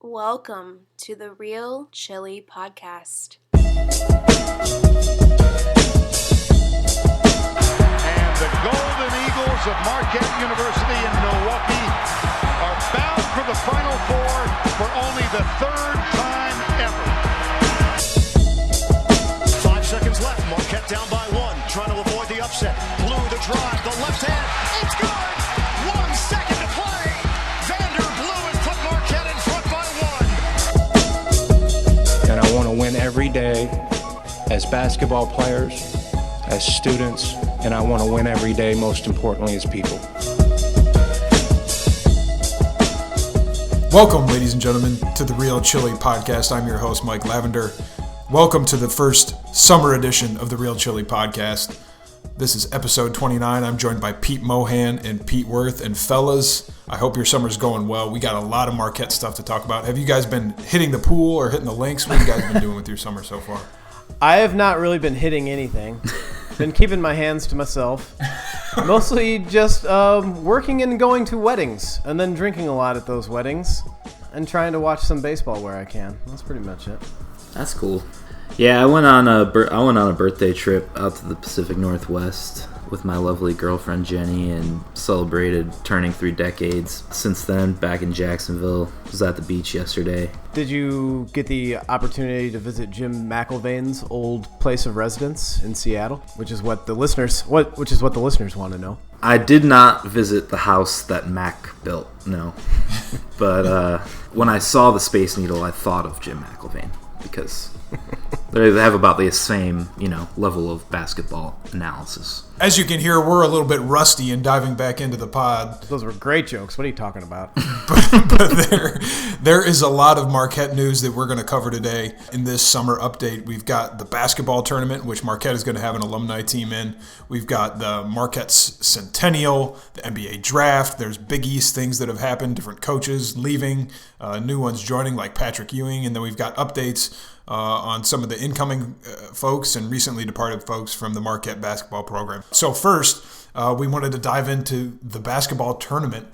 Welcome to the Real Chili Podcast. And the Golden Eagles of Marquette University in Milwaukee are bound for the Final Four for only the third time ever. 5 seconds left. Marquette down by one, trying to avoid the upset. Blue the drive, the left hand. It's good. 1 second to play. Vander Blue has put Marquette in front by one. And I want to win every day as basketball players, as students, and I want to win every day, most importantly, as people. Welcome, ladies and gentlemen, to the Real Chili Podcast. I'm your host, Mike Lavender. Welcome to the first summer edition of the Real Chili Podcast. This is episode 29. I'm joined by Pete Mohan and Pete Worth. And fellas, I hope your summer's going well. We got a lot of Marquette stuff to talk about. Have you guys been hitting the pool or hitting the links? What have you guys been doing with your summer so far? I have not really been hitting anything. Been keeping my hands to myself. Mostly just working and going to weddings and then drinking a lot at those weddings and trying to watch some baseball where I can. That's pretty much it. That's cool. Yeah, I went on a birthday trip out to the Pacific Northwest with my lovely girlfriend Jenny and celebrated turning 3 decades. Since then, back in Jacksonville, was at the beach yesterday. Did you get the opportunity to visit Jim McElvain's old place of residence in Seattle, which is what the listeners want to know? I did not visit the house that Mac built, no. But when I saw the Space Needle, I thought of Jim McElvain because they have about the same, level of basketball analysis. As you can hear, we're a little bit rusty in diving back into the pod. Those were great jokes. What are you talking about? but there is a lot of Marquette news that we're going to cover today in this summer update. We've got the basketball tournament, which Marquette is going to have an alumni team in. We've got the Marquette Centennial, the NBA draft. There's Big East things that have happened, different coaches leaving, new ones joining like Patrick Ewing. And then we've got updates on some of the incoming folks and recently departed folks from the Marquette basketball program. So first, we wanted to dive into the basketball tournament.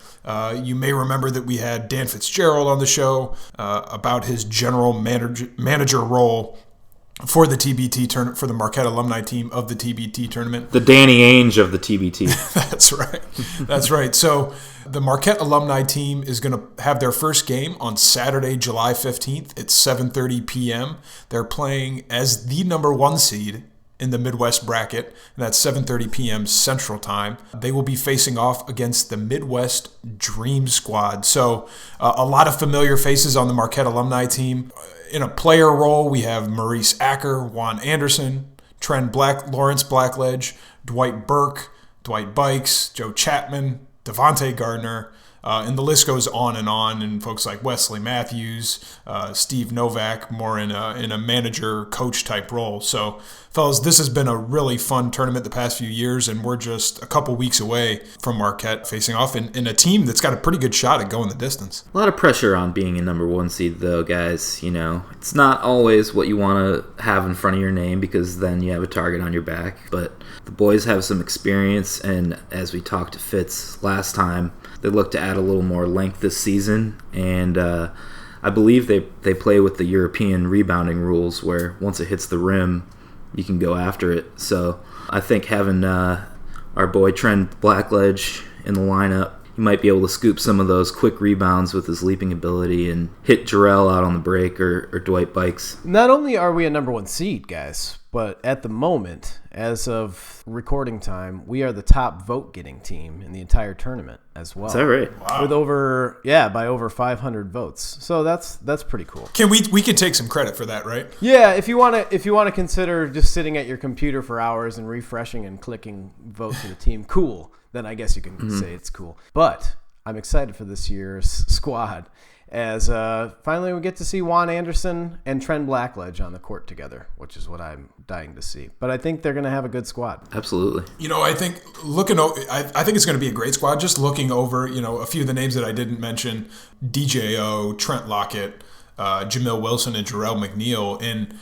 You may remember that we had Dan Fitzgerald on the show about his general manager role for the TBT tournament, for the Marquette alumni team of the TBT tournament. The Danny Ainge of the TBT. That's right. That's right. So the Marquette alumni team is going to have their first game on Saturday, July 15th at 7:30 p.m. They're playing as the number 1 seed in the Midwest bracket, and that's 7:30 p.m. Central Time. They will be facing off against the Midwest Dream Squad. So a lot of familiar faces on the Marquette alumni team. In a player role, we have Maurice Acker, Juan Anderson, Lawrence Blackledge, Dwight Burke, Dwight Bikes, Joe Chapman, Devontae Gardner, and the list goes on, and folks like Wesley Matthews, Steve Novak, more in a manager-coach type role. So, fellas, this has been a really fun tournament the past few years, and we're just a couple weeks away from Marquette facing off in a team that's got a pretty good shot at going the distance. A lot of pressure on being a number 1 seed, though, guys. It's not always what you want to have in front of your name because then you have a target on your back. But the boys have some experience, and as we talked to Fitz last time, they look to add a little more length this season, and I believe they play with the European rebounding rules where once it hits the rim, you can go after it. So I think having our boy Trent Blackledge in the lineup, he might be able to scoop some of those quick rebounds with his leaping ability and hit Jarrell out on the break or Dwight Bikes. Not only are we a number 1 seed, guys, but at the moment, as of recording time, we are the top vote-getting team in the entire tournament as well. Is that right? Wow. With by over 500 votes. So that's pretty cool. We can take some credit for that, right? Yeah, if you want to consider just sitting at your computer for hours and refreshing and clicking vote for the team, cool. Then I guess you can say it's cool. But I'm excited for this year's squad as finally we get to see Juan Anderson and Trent Blackledge on the court together, which is what I'm dying to see. But I think they're going to have a good squad. Absolutely. I think I think it's going to be a great squad. Just looking over, a few of the names that I didn't mention, DJO, Trent Lockett, Jamil Wilson and Jarrell McNeil. And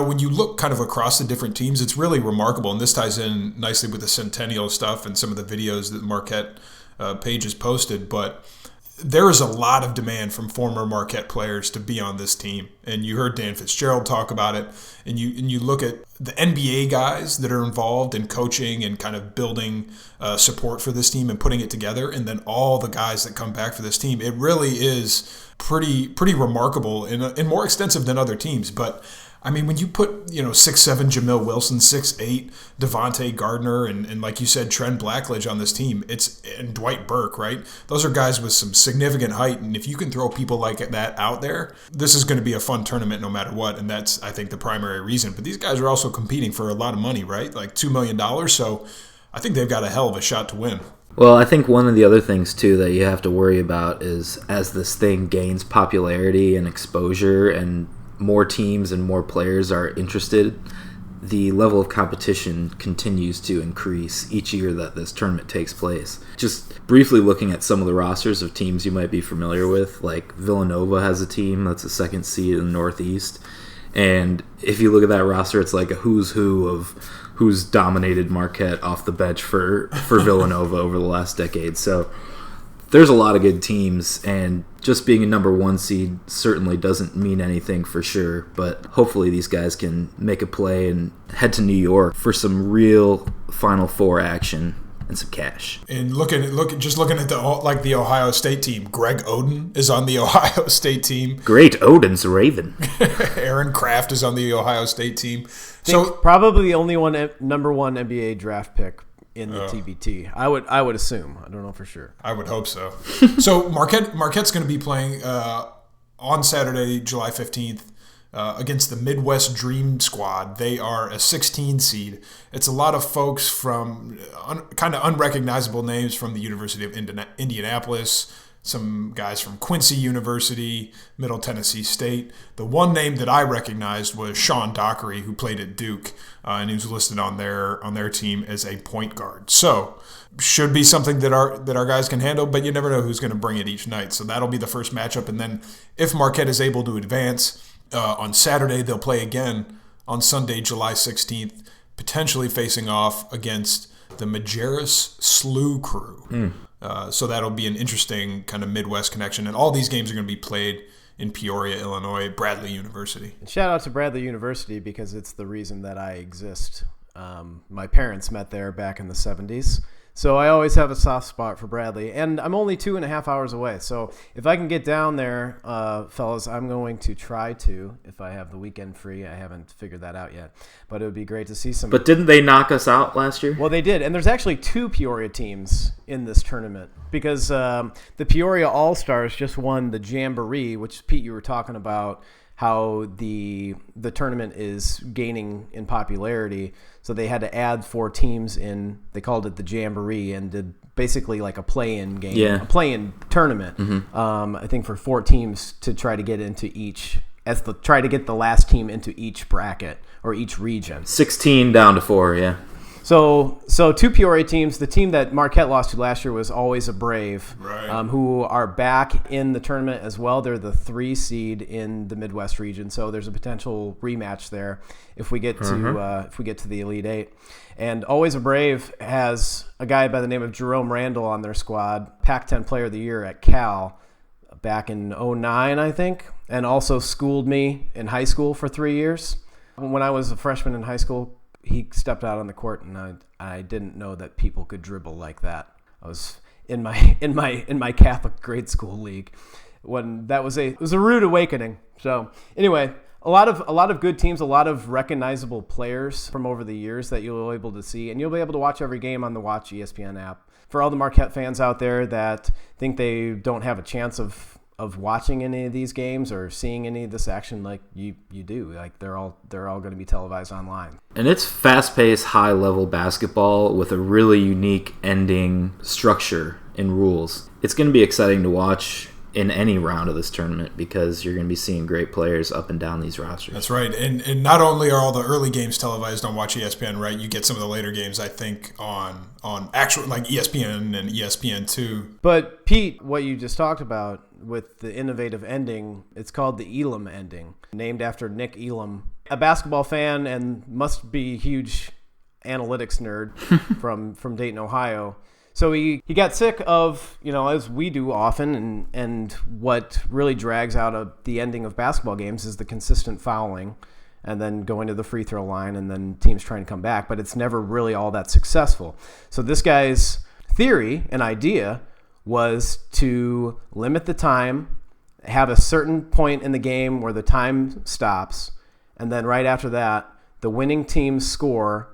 when you look kind of across the different teams, it's really remarkable. And this ties in nicely with the Centennial stuff and some of the videos that Marquette page has posted. But there is a lot of demand from former Marquette players to be on this team. And you heard Dan Fitzgerald talk about it. And you look at the NBA guys that are involved in coaching and kind of building support for this team and putting it together, and then all the guys that come back for this team. It really is pretty remarkable and more extensive than other teams. But I mean, when you put, 6'7" Jamil Wilson, 6'8" Devontae Gardner, and like you said, Trent Blackledge on this team, and Dwight Burke, right? Those are guys with some significant height, and if you can throw people like that out there, this is going to be a fun tournament no matter what, and that's, I think, the primary reason. But these guys are also competing for a lot of money, right? Like $2 million, so I think they've got a hell of a shot to win. Well, I think one of the other things, too, that you have to worry about is as this thing gains popularity and exposure and more teams and more players are interested, the level of competition continues to increase each year that this tournament takes place. Just briefly looking at some of the rosters of teams you might be familiar with, like Villanova has a team that's a second seed in the Northeast. And if you look at that roster, it's like a who's who of who's dominated Marquette off the bench for Villanova over the last decade. So there's a lot of good teams, and just being a number 1 seed certainly doesn't mean anything for sure, but hopefully these guys can make a play and head to New York for some real Final Four action and some cash. And looking at the Ohio State team, Greg Oden is on the Ohio State team. Great Oden's Raven. Aaron Kraft is on the Ohio State team. So probably the only number 1 NBA draft pick in the TBT. I would assume. I don't know for sure. I would hope so. So Marquette's going to be playing on Saturday, July 15th, against the Midwest Dream Squad. They are a 16 seed. It's a lot of folks from kind of unrecognizable names from the University of Indianapolis, some guys from Quincy University, Middle Tennessee State. The one name that I recognized was Sean Dockery, who played at Duke, and he was listed on their team as a point guard. So should be something that our guys can handle, but you never know who's going to bring it each night. So that'll be the first matchup, and then if Marquette is able to advance on Saturday, they'll play again on Sunday, July 16th, potentially facing off against the Majerus Slew Crew. So that'll be an interesting kind of Midwest connection. And all these games are going to be played in Peoria, Illinois, Bradley University. And shout out to Bradley University because it's the reason that I exist. My parents met there back in the 70s. So I always have a soft spot for Bradley. And I'm only 2.5 hours away. So if I can get down there, fellas, I'm going to try to, if I have the weekend free. I haven't figured that out yet. But it would be great to see some. But didn't they knock us out last year? Well, they did. And there's actually 2 Peoria teams in this tournament because the Peoria All-Stars just won the Jamboree, which, Pete, you were talking about how the tournament is gaining in popularity. So they had to add 4 teams in. They called it the Jamboree and did basically like a play-in game, a play-in tournament. I think for 4 teams to try to get into each, try to get the last team into each bracket or each region. 16 down to 4, yeah. So 2 Peoria teams. The team that Marquette lost to last year was Always a Brave, right. Who are back in the tournament as well. They're the 3 seed in the Midwest region, so there's a potential rematch there if we get to the Elite 8. And Always a Brave has a guy by the name of Jerome Randall on their squad, Pac-10 Player of the Year at Cal back in 2009, I think, and also schooled me in high school for 3 years. When I was a freshman in high school, he stepped out on the court, and I didn't know that people could dribble like that. I was in my Catholic grade school league when it was a rude awakening. So anyway, a lot of good teams, a lot of recognizable players from over the years that you'll be able to see, and you'll be able to watch every game on the Watch ESPN app. For all the Marquette fans out there that think they don't have a chance of watching any of these games or seeing any of this action, like you do, like they're all going to be televised online. And it's fast-paced, high-level basketball with a really unique ending structure and rules. It's going to be exciting to watch in any round of this tournament because you're going to be seeing great players up and down these rosters. That's right. And not only are all the early games televised on Watch ESPN, right? You get some of the later games, I think, on actual like ESPN and ESPN2. But Pete, what you just talked about with the innovative ending, it's called the Elam ending, named after Nick Elam, a basketball fan and must be a huge analytics nerd from Dayton, Ohio. So he got sick of, as we do often, and what really drags out of the ending of basketball games is the consistent fouling and then going to the free throw line and then teams trying to come back, but it's never really all that successful. So this guy's theory and idea was to limit the time, have a certain point in the game where the time stops, and then right after that, the winning team's score,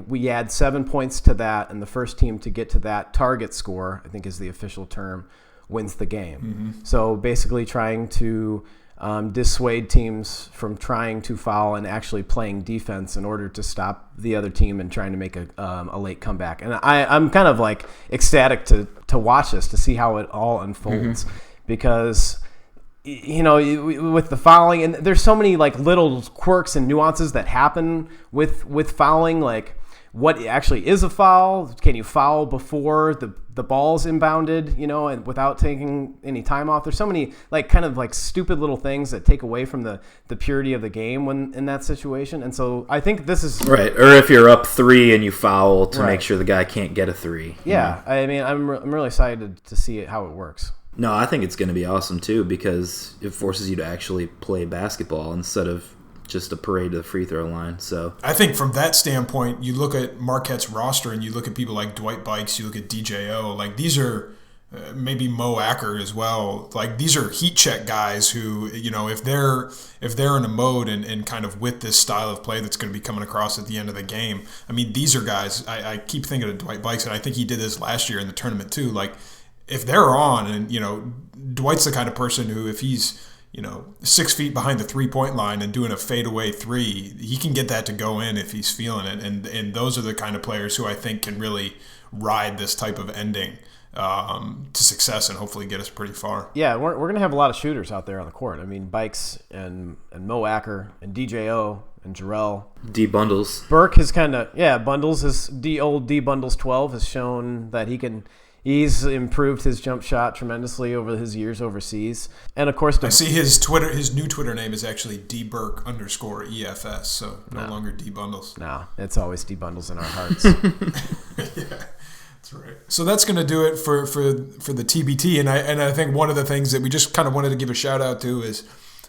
we add 7 points to that, and the first team to get to that target score, I think is the official term, wins the game. Mm-hmm. So basically trying to dissuade teams from trying to foul and actually playing defense in order to stop the other team and trying to make a late comeback. And I'm kind of like ecstatic to watch this, to see how it all unfolds, because with the fouling, and there's so many like little quirks and nuances that happen with fouling, like what actually is a foul. Can you foul before the ball's inbounded, and without taking any time off? There's so many like kind of like stupid little things that take away from the purity of the game when in that situation. And so I think this is right. Or if you're up 3 and you foul to make sure the guy can't get a 3. Yeah, I mean, I'm really excited to see how it works. No, I think it's going to be awesome too, because it forces you to actually play basketball instead of just a parade to the free throw line. So I think from that standpoint, you look at Marquette's roster and you look at people like Dwight Bikes, you look at DJO, like these are maybe Mo Acker as well. Like these are heat check guys who, if they're in a mode and kind of with this style of play that's going to be coming across at the end of the game. I mean, these are guys, I keep thinking of Dwight Bikes, and I think he did this last year in the tournament too. Like if they're on, and Dwight's the kind of person who, if he's 6 feet behind the 3-point line and doing a fadeaway 3, he can get that to go in if he's feeling it. And those are the kind of players who I think can really ride this type of ending to success and hopefully get us pretty far. Yeah, we're going to have a lot of shooters out there on the court. I mean, Bikes and Mo Acker and DJO and Jarrell. D Bundles. Burke has Bundles is old D Bundles 12 has shown that he's improved his jump shot tremendously over his years overseas. And of course, I see his new Twitter name is actually dburke_EFS, so no longer D Bundles. No, it's always D Bundles in our hearts. Yeah, that's right. So that's going to do it for the TBT, and I think one of the things that we just kind of wanted to give a shout out to is,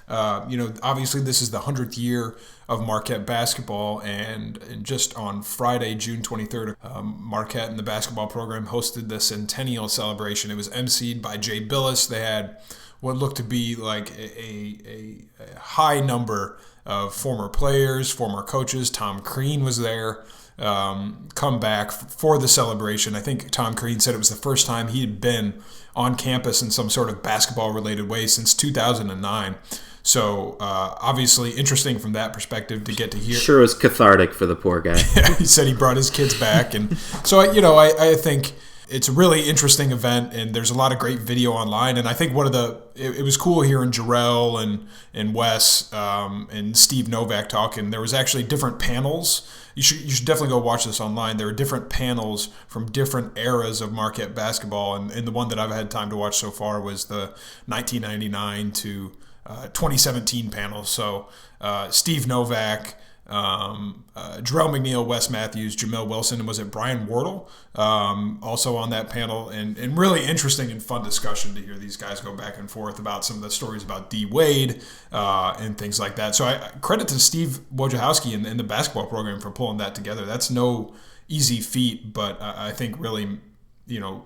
obviously this is the 100th year of Marquette basketball, and just on Friday, June 23rd, Marquette and the basketball program hosted the Centennial celebration. It was emceed by Jay Billis. They had what looked to be like a high number of former players, former coaches. Tom Crean was there, come back for the celebration. I think Tom Crean said it was the first time he had been on campus in some sort of basketball-related way since 2009. So obviously interesting from that perspective to get to hear. Sure was cathartic for the poor guy. He said he brought his kids back. And so, I think it's a really interesting event, and there's a lot of great video online. And I think it was cool hearing Jarrell and Wes and Steve Novak talking. There was actually different panels. You should definitely go watch this online. There are different panels from different eras of Marquette basketball. And the one that I've had time to watch so far was the 1999 to 2017 panel. So Steve Novak, Jarrell McNeil, Wes Matthews, Jamil Wilson, and was it Brian Wardle also on that panel, and really interesting and fun discussion to hear these guys go back and forth about some of the stories about D Wade and things like that. So I credit to Steve Wojciechowski and the basketball program for pulling that together. That's no easy feat, but I think really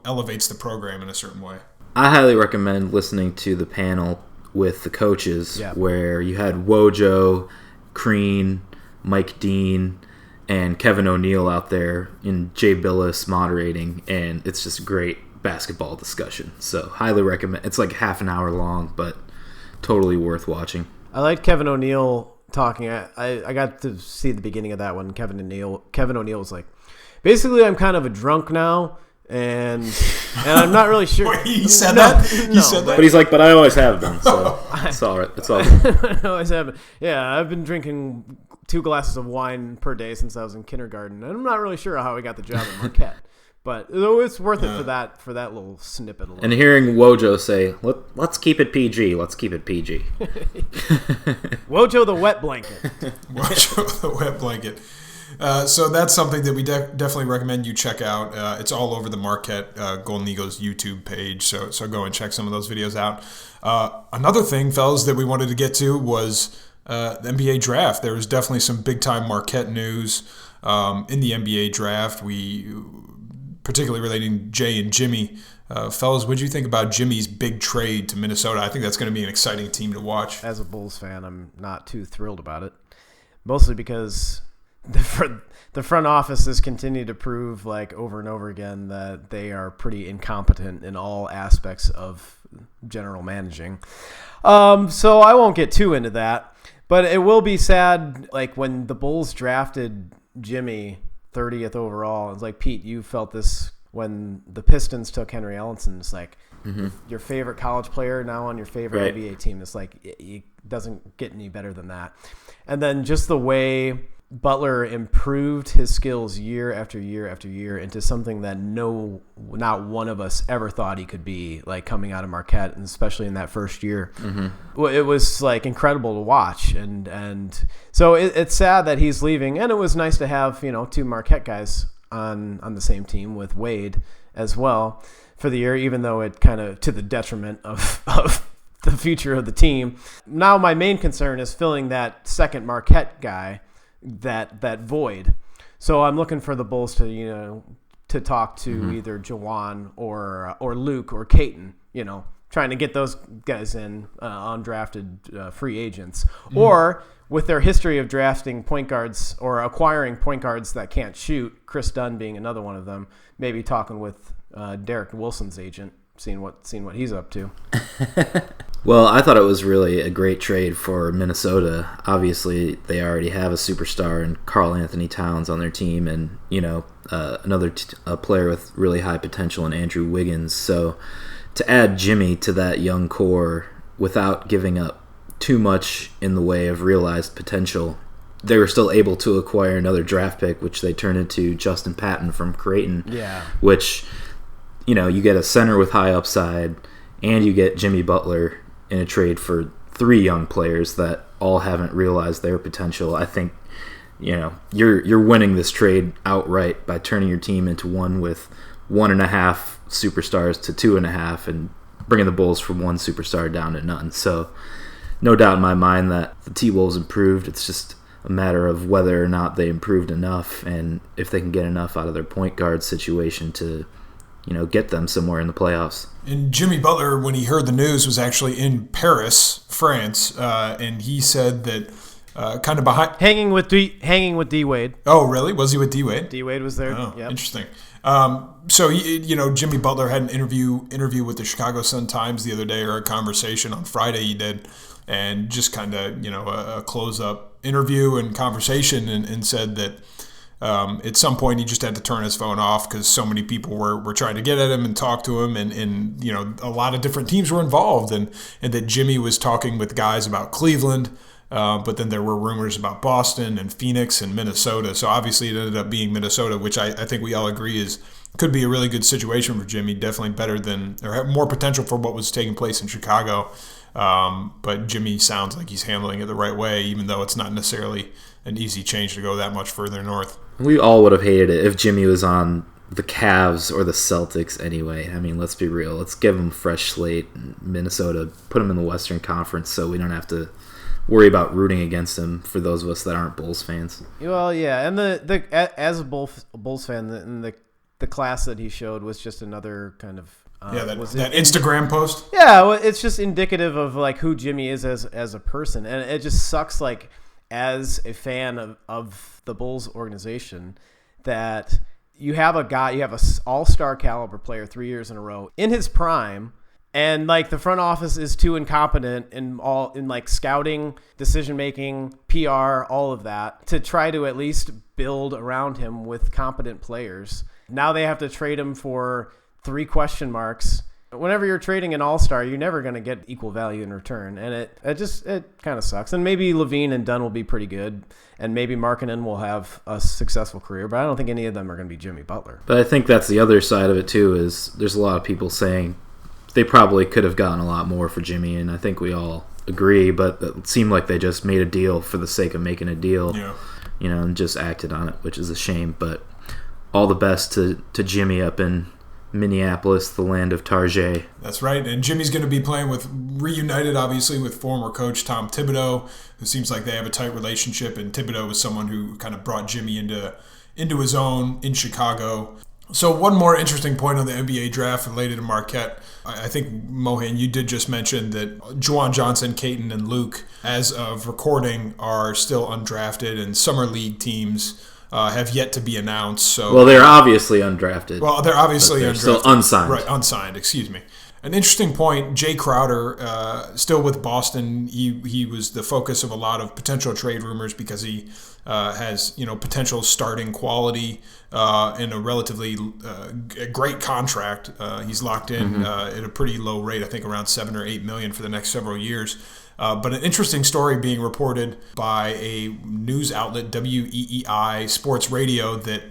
elevates the program in a certain way. I highly recommend listening to the panel with the coaches, where you had Wojo, Crean, Mike Dean, and Kevin O'Neill out there, and Jay Billis moderating, and it's just a great basketball discussion. So highly recommend. It's like half an hour long, but totally worth watching. I like Kevin O'Neill talking. I got to see the beginning of that one. Kevin O'Neill was like, basically, I'm kind of a drunk now. And I'm not really sure. Wait, he said that? He said that? But he's like, but I always have been, so it's all right. It's all good. I always have been. Yeah, I've been drinking 2 glasses of wine per day since I was in kindergarten. And I'm not really sure how I got the job at Marquette. But it's worth it for that little snippet. And hearing Wojo say, let's keep it PG. Let's keep it PG. Wojo the wet blanket. Wojo the wet blanket. So that's something that we definitely recommend you check out. It's all over the Marquette Golden Eagles YouTube page, so go and check some of those videos out. Another thing, fellas, that we wanted to get to was the NBA draft. There was definitely some big-time Marquette news in the NBA draft. Particularly relating Jay and Jimmy. Fellas, what did you think about Jimmy's big trade to Minnesota? I think that's going to be an exciting team to watch. As a Bulls fan, I'm not too thrilled about it, mostly because the front office has continued to prove like over and over again that they are pretty incompetent in all aspects of general managing. So I won't get too into that, but it will be sad. Like when the Bulls drafted Jimmy 30th overall, it's like, Pete, you felt this when the Pistons took Henry Ellenson. It's like your favorite college player now on your favorite NBA team. It's like it doesn't get any better than that. And then just the way Butler improved his skills year after year after year into something that not one of us ever thought he could be, like coming out of Marquette, and especially in that first year. It was like incredible to watch, and so it's sad that he's leaving. And it was nice to have two Marquette guys on the same team with Wade as well for the year, even though it kind of to the detriment of the future of the team. Now my main concern is filling that second Marquette guy, that void. So I'm looking for the Bulls to talk to either Jawan or Luke or Caton, trying to get those guys in undrafted free agents, or with their history of drafting point guards or acquiring point guards that can't shoot, Chris Dunn being another one of them, maybe talking with Derek Wilson's agent, seeing what he's up to. Well, I thought it was really a great trade for Minnesota. Obviously, they already have a superstar in Karl Anthony Towns on their team, and another player with really high potential in Andrew Wiggins. So to add Jimmy to that young core without giving up too much in the way of realized potential, they were still able to acquire another draft pick, which they turned into Justin Patton from Creighton. Yeah. Which, you get a center with high upside, and you get Jimmy Butler in a trade for three young players that all haven't realized their potential. I think, you're winning this trade outright by turning your team into one with 1.5 superstars to 2.5, and bringing the Bulls from one superstar down to none. So no doubt in my mind that the T-Wolves improved. It's just a matter of whether or not they improved enough, and if they can get enough out of their point guard situation to get them somewhere in the playoffs. And Jimmy Butler, when he heard the news, was actually in Paris, France, and he said that kind of behind... Hanging with D Wade. Oh, really? Was he with D Wade? D Wade was there. Oh, yep. Interesting. So Jimmy Butler had an interview with the Chicago Sun-Times the other day, or a conversation on Friday he did, and just kind of a close-up interview and conversation, and said that at some point he just had to turn his phone off because so many people were trying to get at him and talk to him, and a lot of different teams were involved, and that Jimmy was talking with guys about Cleveland, but then there were rumors about Boston and Phoenix and Minnesota. So obviously it ended up being Minnesota, which I think we all agree could be a really good situation for Jimmy, definitely better than, or have more potential for what was taking place in Chicago. But Jimmy sounds like he's handling it the right way, even though it's not necessarily an easy change to go that much further north. We all would have hated it if Jimmy was on the Cavs or the Celtics anyway. I mean, let's be real. Let's give him a fresh slate. Minnesota, put him in the Western Conference so we don't have to worry about rooting against him, for those of us that aren't Bulls fans. Well, yeah, and as a Bulls fan, the class that he showed was just another kind of... that Instagram post? Yeah, well, it's just indicative of like who Jimmy is as a person. And it just sucks, like, as a fan of the Bulls organization, that you have an all-star caliber player 3 years in a row in his prime, and like the front office is too incompetent in like scouting, decision making, PR, all of that, to try to at least build around him with competent players. Now they have to trade him for 3 question marks. Whenever you're trading an all-star, you're never going to get equal value in return, and it kind of sucks. And maybe Levine and Dunn will be pretty good, and maybe Markkanen will have a successful career, but I don't think any of them are going to be Jimmy Butler. But I think that's the other side of it too, is there's a lot of people saying they probably could have gotten a lot more for Jimmy, and I think we all agree, but it seemed like they just made a deal for the sake of making a deal. Yeah. and just acted on it, which is a shame. But all the best to Jimmy up in Minneapolis, the land of Tarjay. That's right, and Jimmy's going to be reunited, obviously, with former coach Tom Thibodeau, who seems like they have a tight relationship, and Thibodeau was someone who kind of brought Jimmy into his own in Chicago. So one more interesting point on the NBA draft related to Marquette. I think, Mohan, you did just mention that Juwan Johnson, Caton, and Luke, as of recording, are still undrafted, and summer league teams have yet to be announced. So, well, they're obviously undrafted. Well, they're obviously they're undrafted. Still unsigned. Right, unsigned, excuse me. An interesting point, Jay Crowder, still with Boston. He was the focus of a lot of potential trade rumors because he has potential starting quality and a relatively great contract. He's locked in at a pretty low rate, I think around $7 or $8 million for the next several years. But an interesting story being reported by a news outlet, WEEI Sports Radio, that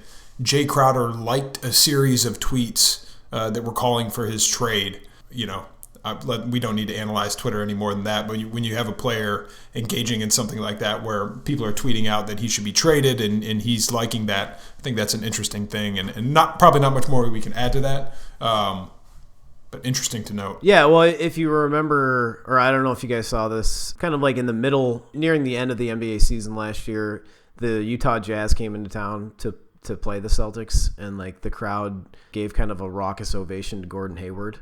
Jay Crowder liked a series of tweets that were calling for his trade. We don't need to analyze Twitter any more than that, but when you have a player engaging in something like that where people are tweeting out that he should be traded and he's liking that, I think that's an interesting thing, and probably not much more we can add to that. But interesting to note. Yeah, well, if you remember, or I don't know if you guys saw this, kind of like in the middle, nearing the end of the NBA season last year, the Utah Jazz came into town to play the Celtics, and like the crowd gave kind of a raucous ovation to Gordon Hayward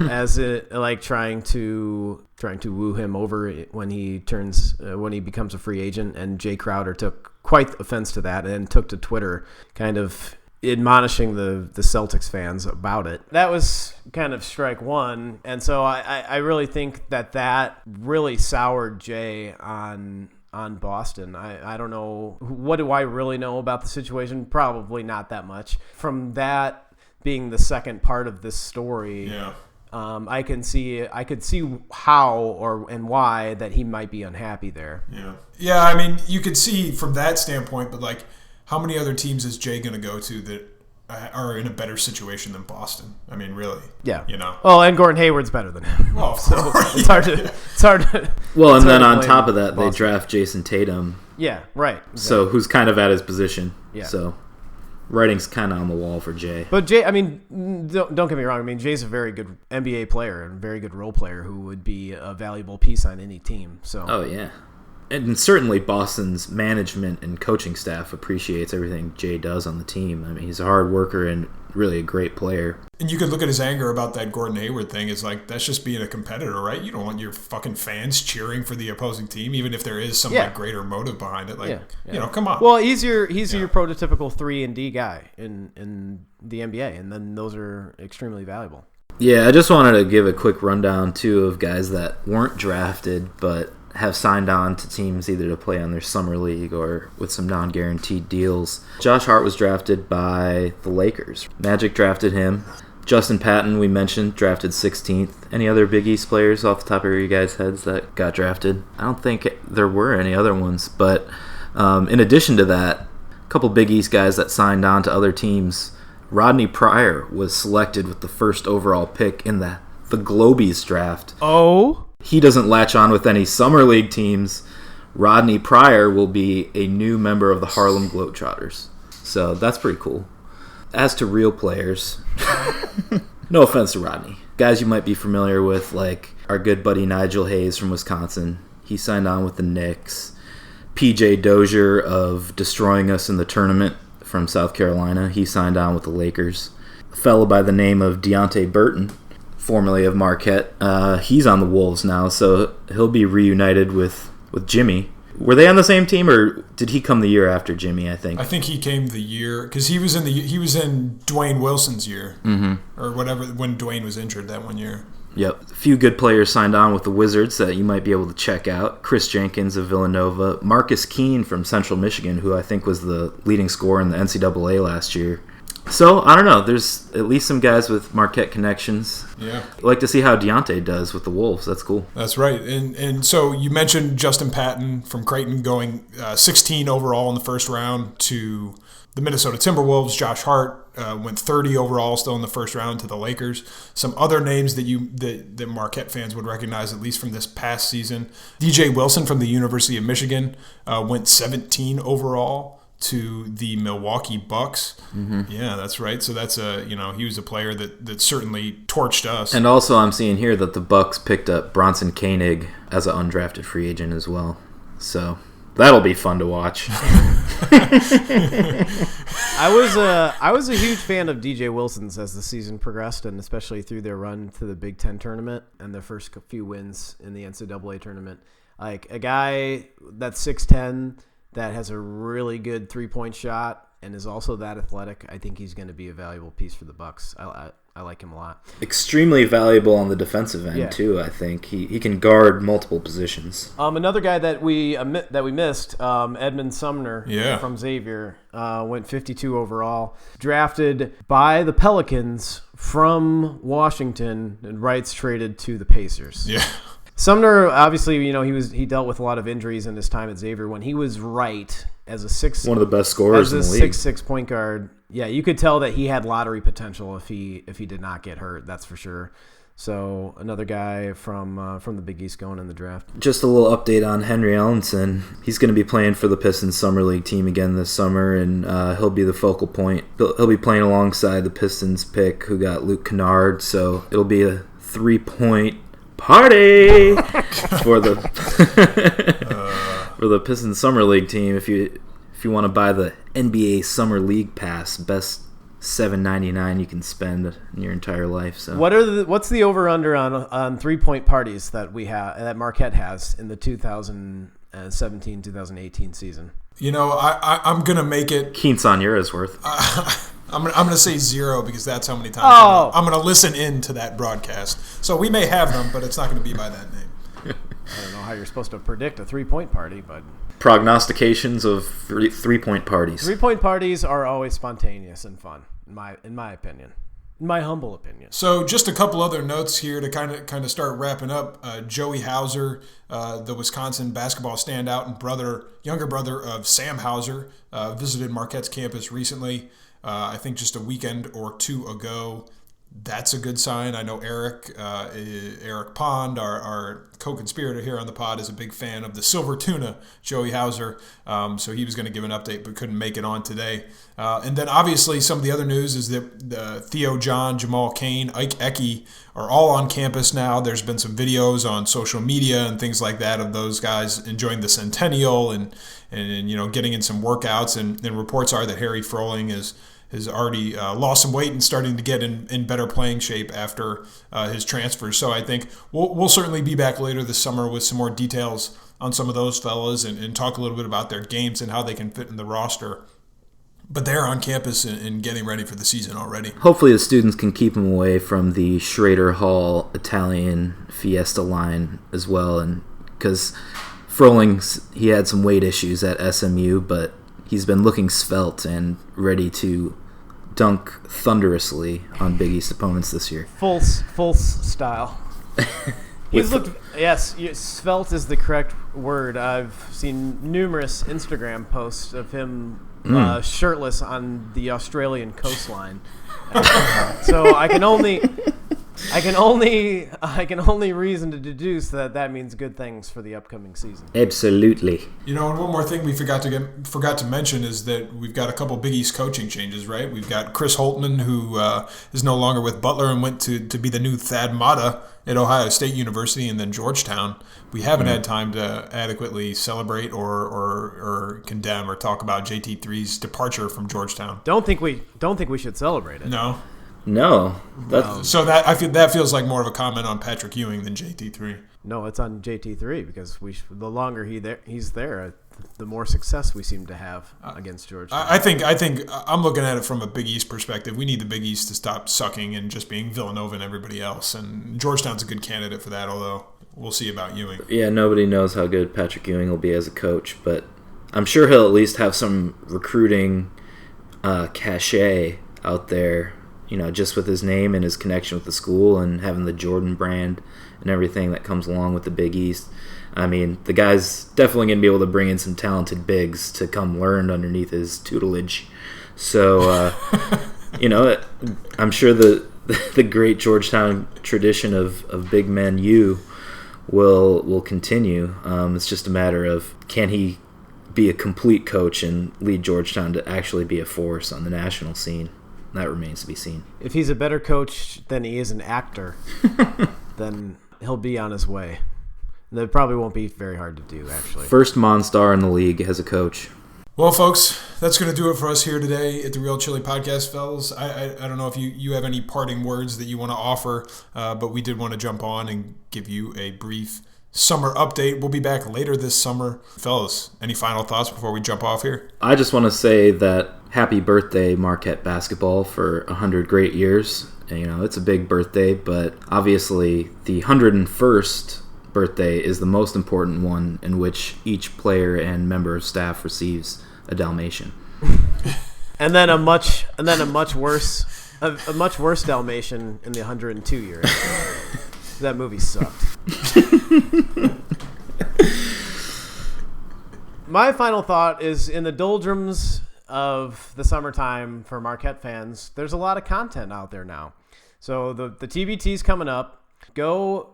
as it like trying to woo him over when he becomes a free agent. And Jay Crowder took quite offense to that and took to Twitter kind of admonishing the Celtics fans about it. That was kind of strike one. And so I really think that really soured Jay on Boston. I don't know. What do I really know about the situation? Probably not that much. From that being the second part of this story, I could see how and why that he might be unhappy there. Yeah. I mean, you could see from that standpoint, but like, how many other teams is Jay going to go to that are in a better situation than Boston? I mean, really? Yeah. Oh, and Gordon Hayward's better than him. Well, so it's hard to. Well, and then on top of that, Boston. They draft Jason Tatum. Yeah. Right. Exactly. So who's kind of at his position? Yeah. So writing's kind of on the wall for Jay. But Jay, I mean, don't get me wrong. I mean, Jay's a very good NBA player and a very good role player who would be a valuable piece on any team. So. Oh yeah. And certainly Boston's management and coaching staff appreciates everything Jay does on the team. I mean, he's a hard worker and really a great player. And you could look at his anger about that Gordon Hayward thing. It's like, that's just being a competitor, right? You don't want your fucking fans cheering for the opposing team, even if there is some like greater motive behind it. Like, come on. Well, he's your prototypical 3-and-D guy in the NBA, and then those are extremely valuable. Yeah, I just wanted to give a quick rundown, too, of guys that weren't drafted, but have signed on to teams either to play on their summer league or with some non-guaranteed deals. Josh Hart was drafted by the Lakers. Magic drafted him. Justin Patton, we mentioned, drafted 16th. Any other Big East players off the top of your guys' heads that got drafted? I don't think there were any other ones, but in addition to that, a couple Big East guys that signed on to other teams. Rodney Pryor was selected with the first overall pick in the Globies draft. Oh? He doesn't latch on with any summer league teams. Rodney Pryor will be a new member of the Harlem Globetrotters. So that's pretty cool. As to real players, no offense to Rodney. Guys you might be familiar with, like our good buddy Nigel Hayes from Wisconsin. He signed on with the Knicks. PJ Dozier of Destroying Us in the Tournament from South Carolina. He signed on with the Lakers. A fellow by the name of Deontay Burton, formerly of Marquette. He's on the Wolves now, so he'll be reunited with Jimmy. Were they on the same team, or did he come the year after Jimmy? I think he came the year because he was in Dwayne Wilson's year, or whatever, when Dwayne was injured that one year. Yep. A few good players signed on with the Wizards that you might be able to check out. Chris Jenkins of Villanova, Marcus Keene from Central Michigan, who I think was the leading scorer in the NCAA last year. So, I don't know. There's at least some guys with Marquette connections. Yeah. I'd like to see how Deontay does with the Wolves. That's cool. That's right. And so you mentioned Justin Patton from Creighton going 16 overall in the first round to the Minnesota Timberwolves, Josh Hart, went 30 overall, still in the first round to the Lakers. Some other names that Marquette fans would recognize, at least from this past season. DJ Wilson from the University of Michigan went 17 overall to the Milwaukee Bucks. Mm-hmm. Yeah, that's right. So that's he was a player that certainly torched us. And also, I'm seeing here that the Bucks picked up Bronson Koenig as an undrafted free agent as well. So that'll be fun to watch. I was a huge fan of DJ Wilson's as the season progressed, and especially through their run to the Big Ten tournament and their first few wins in the NCAA tournament. Like a guy that's 6'10", that has a really good three-point shot and is also that athletic. I think he's going to be a valuable piece for the Bucks. I like him a lot. Extremely valuable on the defensive end too. I think he can guard multiple positions. Another guy that we missed, Edmund Sumner from Xavier, went 52 overall, drafted by the Pelicans from Washington, and rights traded to the Pacers. Yeah. Sumner, obviously, he dealt with a lot of injuries in his time at Xavier. When he was right as one of the best scorers in the league, 6'6" point guard, you could tell that he had lottery potential if he did not get hurt. That's for sure. So another guy from the Big East going in the draft. Just a little update on Henry Ellenson. He's going to be playing for the Pistons Summer League team again this summer, and he'll be the focal point. He'll be playing alongside the Pistons pick, who got Luke Kennard. So it'll be a 3-point party for the for the Pistons Summer League team. If you want to buy the NBA Summer League Pass, best $7.99 you can spend in your entire life. So what's the over under on 3-point parties that Marquette has in the 2017-2018 season? I'm gonna make it. Keats on Urisworth. I'm gonna say 0 because that's how many times I'm gonna listen in to that broadcast. So we may have them, but it's not gonna be by that name. I don't know how you're supposed to predict a 3-point party, but prognostications of 3-point parties. 3-point parties are always spontaneous and fun, in my opinion. In my humble opinion. So just a couple other notes here to kind of start wrapping up. Joey Hauser, the Wisconsin basketball standout and younger brother of Sam Hauser, visited Marquette's campus recently. I think just a weekend or two ago. That's a good sign. I know Eric Pond, our co-conspirator here on the pod, is a big fan of the Silver Tuna, Joey Hauser. So he was going to give an update but couldn't make it on today. And then obviously some of the other news is that Theo John, Jamal Cain, Ike Eki are all on campus now. There's been some videos on social media and things like that of those guys enjoying the Centennial and getting in some workouts. And reports are that Harry Froling has already lost some weight and starting to get in better playing shape after his transfer. So I think we'll certainly be back later this summer with some more details on some of those fellas and talk a little bit about their games and how they can fit in the roster. But they're on campus and getting ready for the season already. Hopefully the students can keep them away from the Schrader Hall Italian Fiesta line as well. And because Froling, he had some weight issues at SMU, but he's been looking svelte and ready to dunk thunderously on Big East opponents this year. Full style. He's looked. Yes, svelte is the correct word. I've seen numerous Instagram posts of him shirtless on the Australian coastline. So I can only reason to deduce that means good things for the upcoming season. Absolutely. And one more thing we forgot to mention is that we've got a couple Big East coaching changes, right? We've got Chris Holtman, who is no longer with Butler and went to be the new Thad Matta at Ohio State University and then Georgetown. We haven't had time to adequately celebrate or condemn or talk about JT3's departure from Georgetown. Don't think we should celebrate it. No. So that feels like more of a comment on Patrick Ewing than JT3. No, it's on JT3 because the longer he's there, the more success we seem to have against Georgetown. I think I'm looking at it from a Big East perspective. We need the Big East to stop sucking and just being Villanova and everybody else. And Georgetown's a good candidate for that, although we'll see about Ewing. Yeah, nobody knows how good Patrick Ewing will be as a coach, but I'm sure he'll at least have some recruiting cachet out there. Just with his name and his connection with the school and having the Jordan brand and everything that comes along with the Big East. I mean, the guy's definitely going to be able to bring in some talented bigs to come learn underneath his tutelage. So, I'm sure the great Georgetown tradition of Big Men U will continue. It's just a matter of, can he be a complete coach and lead Georgetown to actually be a force on the national scene? That remains to be seen. If he's a better coach than he is an actor, then he'll be on his way. That probably won't be very hard to do, actually. First Monstar in the league as a coach. Well, folks, that's going to do it for us here today at the Real Chili Podcast, fellas. I don't know if you have any parting words that you want to offer, but we did want to jump on and give you a brief summer update. We'll be back later this summer. Fellas, any final thoughts before we jump off here? I just want to say that happy birthday, Marquette basketball, for 100 great years. And, it's a big birthday, but obviously the 101st birthday is the most important one, in which each player and member of staff receives a Dalmatian. and then a much worse Dalmatian in the 102 years. That movie sucked. My final thought is, in the doldrums of the summertime for Marquette fans, there's a lot of content out there now. So the TBT's coming up. Go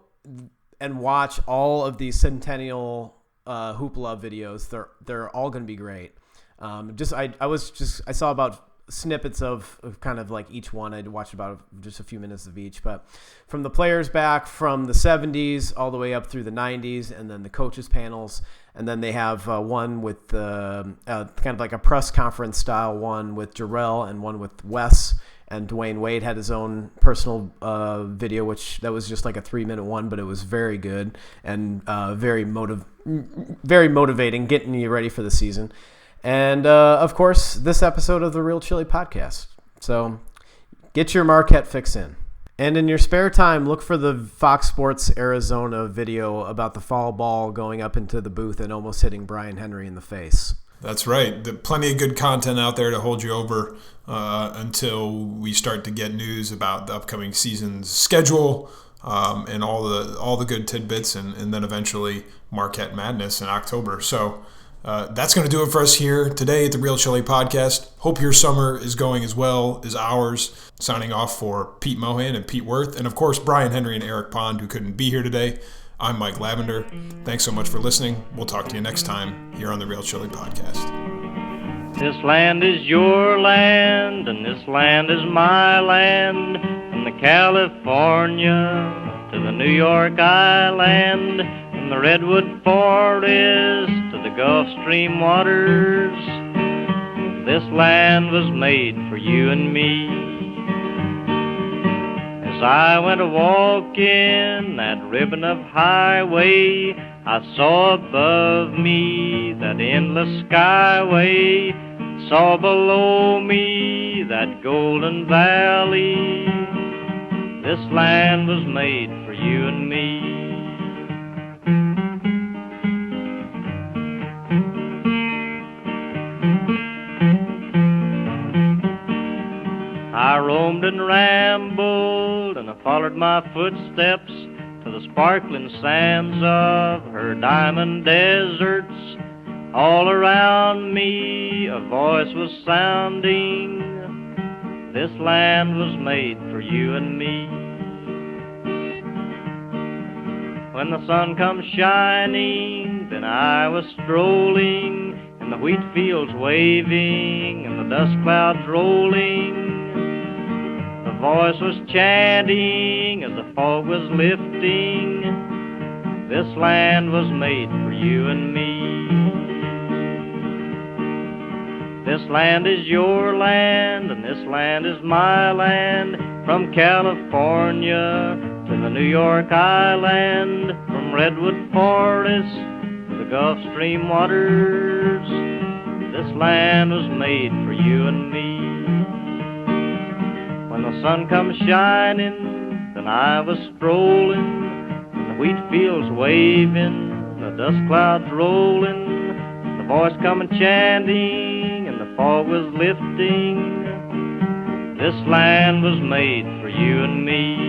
and watch all of these Centennial Hoopla videos. They're all going to be great. I saw about snippets of kind of like each one. I watched about just a few minutes of each, but from the players back from the 70s all the way up through the 90s, and then the coaches panels, and then they have one with kind of like a press conference style one with Jarrell and one with Wes, and Dwayne Wade had his own personal video, that was just like a 3-minute one, but it was very good and very motivating, getting you ready for the season. And, of course, this episode of the Real Chili Podcast. So get your Marquette fix in. And in your spare time, look for the Fox Sports Arizona video about the foul ball going up into the booth and almost hitting Brian Henry in the face. That's right. Plenty of good content out there to hold you over until we start to get news about the upcoming season's schedule and all the good tidbits, and then eventually Marquette Madness in October. So that's going to do it for us here today at the Real Chili Podcast. Hope your summer is going as well as ours. Signing off for Pete Mohan and Pete Worth, and of course Brian Henry and Eric Pond, who couldn't be here today. I'm Mike Lavender. Thanks so much for listening. We'll talk to you next time here on the Real Chili Podcast. This land is your land, and this land is my land. From the California to the New York Island, from the Redwood Forest to the Gulf Stream waters, this land was made for you and me. As I went a-walking that ribbon of highway, I saw above me that endless skyway, saw below me that golden valley. This land was made for you and me. I roamed and rambled, and I followed my footsteps to the sparkling sands of her diamond deserts. All around me a voice was sounding, this land was made for you and me. When the sun comes shining, then I was strolling, and the wheat fields waving, and the dust clouds rolling. The voice was chanting as the fog was lifting, this land was made for you and me. This land is your land, and this land is my land. From California to the New York Island, from Redwood Forest to the Gulf Stream waters, this land was made for you and me. When the sun comes shining, then I was strolling, and the wheat fields waving, the dust clouds rolling, the voice coming chanting, and the fog was lifting. This land was made for you and me.